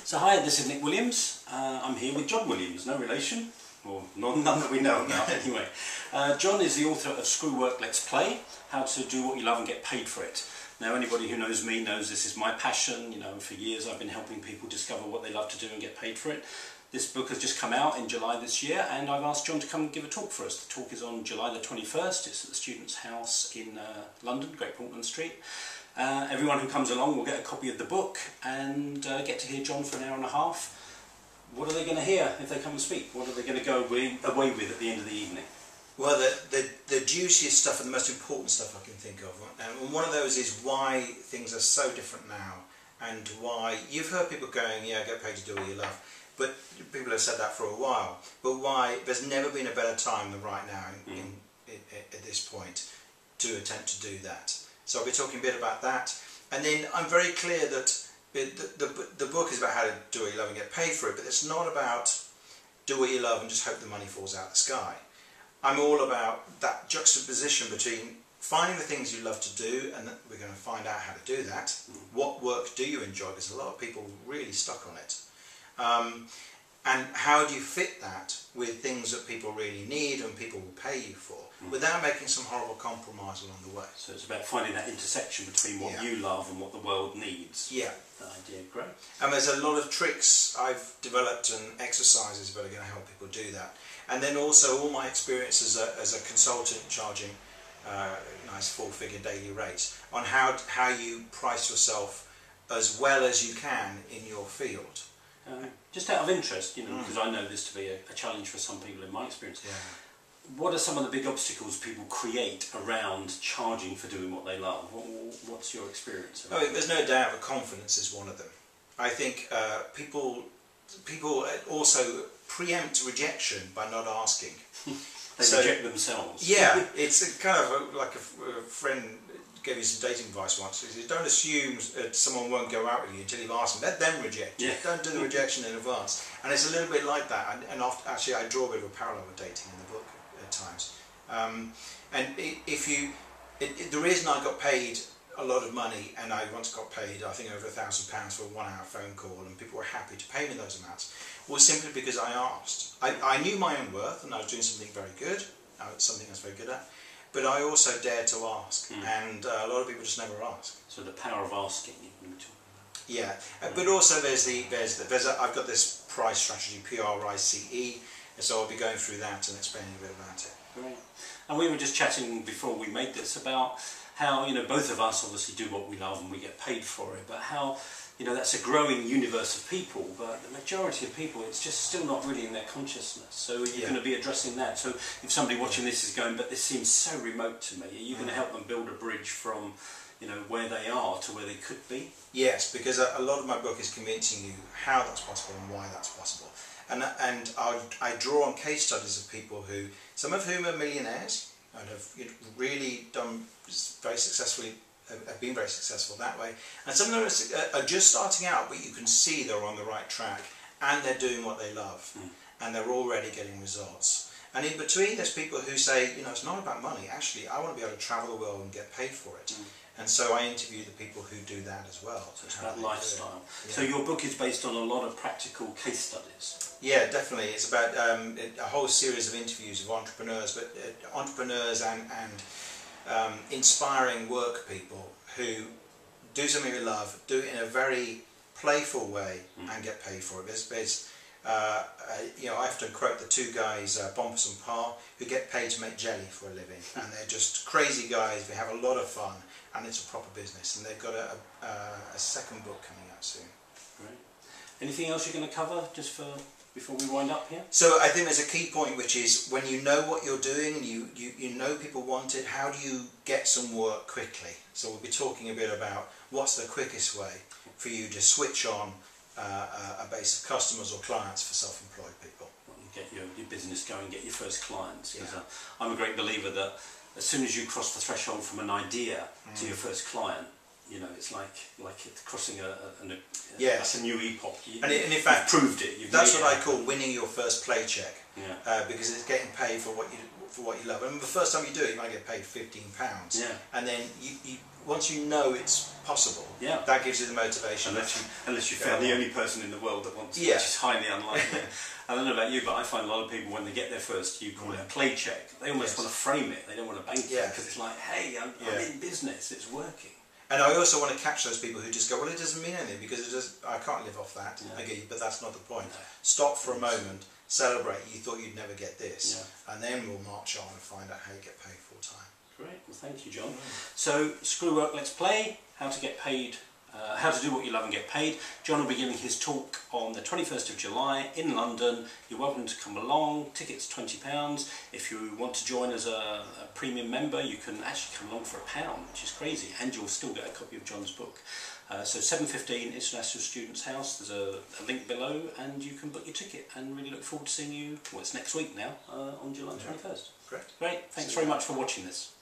So hi, this is Nick Williams. I'm here with John Williams, no relation, or none that we know about anyway. John is the author of Screwwork Let's Play, How to Do What You Love and Get Paid for It. Now anybody who knows me knows this is my passion. You know, for years I've been helping people discover what they love to do and get paid for it. This book has just come out in July this year, and I've asked John to come and give a talk for us. The talk is on July the 21st. It's at the Students' House in London, Great Portland Street. Everyone who comes along will get a copy of the book and get to hear John for an hour and a half. What are they going to hear if they come and speak? What are they going to go away with at the end of the evening? Well, the juiciest stuff and the most important stuff I can think of. And one of those is why things are so different now, and why you've heard people going, yeah, get paid to do what you love. But people have said that for a while. But why there's never been a better time than right now at this point to attempt to do that. So I'll be talking a bit about that. And then I'm very clear that the book is about how to do what you love and get paid for it, but it's not about do what you love and just hope the money falls out of the sky. I'm all about that juxtaposition between finding the things you love to do, and we're going to find out how to do that. What work do you enjoy? Because a lot of people are really stuck on it. And how do you fit that with things that people really need and people will pay you for, without making some horrible compromise along the way? So it's about finding that intersection between what you love and what the world needs. Yeah. That idea, great. And there's a lot of tricks I've developed and exercises that are going to help people do that. And then also all my experience as a consultant charging nice four-figure daily rates on how you price yourself as well as you can in your field. Just out of interest, you know, because I know this to be a challenge for some people in my experience. Yeah. What are some of the big obstacles people create around charging for doing what they love? What's your experience? Oh, there's no doubt that confidence is one of them. I think people also preempt rejection by not asking. They reject themselves. Yeah, it's kind of like a friend gave me some dating advice once. He said, don't assume someone won't go out with you until you've asked them. Let them reject you. Don't do the rejection in advance. And it's a little bit like that. And often, actually, I draw a bit of a parallel with dating in the book at times. The reason I got paid a lot of money, and I once got paid, I think, over £1,000 for a 1-hour phone call, and people were happy to pay me those amounts, was simply because I asked. I knew my own worth, and I was doing something very good, something I was very good at. But I also dared to ask, and a lot of people just never ask. So the power of asking. Yeah, but also I've got this price strategy, PRICE, and so I'll be going through that and explaining a bit about it. Great. And we were just chatting before we made this about how, you know, both of us obviously do what we love and we get paid for it, but how, you know, that's a growing universe of people, but the majority of people, it's just still not really in their consciousness. So you're going to be addressing that. So if somebody watching this is going, but this seems so remote to me, are you going to help them build a bridge from, you know, where they are to where they could be? Yes, because a lot of my book is convincing you how that's possible and why that's possible. And I draw on case studies of people who, some of whom are millionaires and have really done very successfully, have been very successful that way, and some of them are just starting out, but you can see they're on the right track and they're doing what they love and they're already getting results. And in between there's people who say, you know, it's not about money, actually I want to be able to travel the world and get paid for it. And so I interview the people who do that as well. So it's about lifestyle. Yeah. So your book is based on a lot of practical case studies. Yeah, definitely. It's about a whole series of interviews of entrepreneurs, but entrepreneurs and inspiring work people who do something they love, do it in a very playful way and get paid for it. You know, I often quote the two guys, Bompus and Parr, who get paid to make jelly for a living, and they're just crazy guys. They have a lot of fun, and it's a proper business. And they've got a second book coming out soon. Great. Anything else you're going to cover just before we wind up here? So I think there's a key point, which is when you know what you're doing and you know people want it, how do you get some work quickly? So we'll be talking a bit about what's the quickest way for you to switch on a base of customers or clients for self-employed people. Get your business going, get your first clients. I'm a great believer that as soon as you cross the threshold from an idea to your first client, you know, it's like it's crossing a new epoch. And in fact, you've proved it. That's what I call winning your first paycheck, because it's getting paid for what you love. And the first time you do it, you might get paid £15, and then once you know it's possible, yeah, that gives you the motivation. Unless you found the only person in the world that wants it, yeah. which is highly unlikely. I don't know about you, but I find a lot of people, when they get there first, you call it a play check. They almost want to frame it. They don't want to bank it, because it's like, hey, I'm in business. It's working. And I also want to catch those people who just go, well, it doesn't mean anything because I can't live off that. Yeah. I get you, but that's not the point. No. Stop for a moment, celebrate. You thought you'd never get this, and then we'll march on and find out how you get paid full time. Great, well thank you, John. So, Screw Work, Let's Play, how to get paid, how to do what you love and get paid. John will be giving his talk on the 21st of July in London. You're welcome to come along, tickets £20. If you want to join as a premium member, you can actually come along for £1, which is crazy, and you'll still get a copy of John's book. So 7:15 International Students' House, there's a link below, and you can book your ticket, and really look forward to seeing you, well it's next week now, on July 21st. Great. Great, thanks very much for watching this.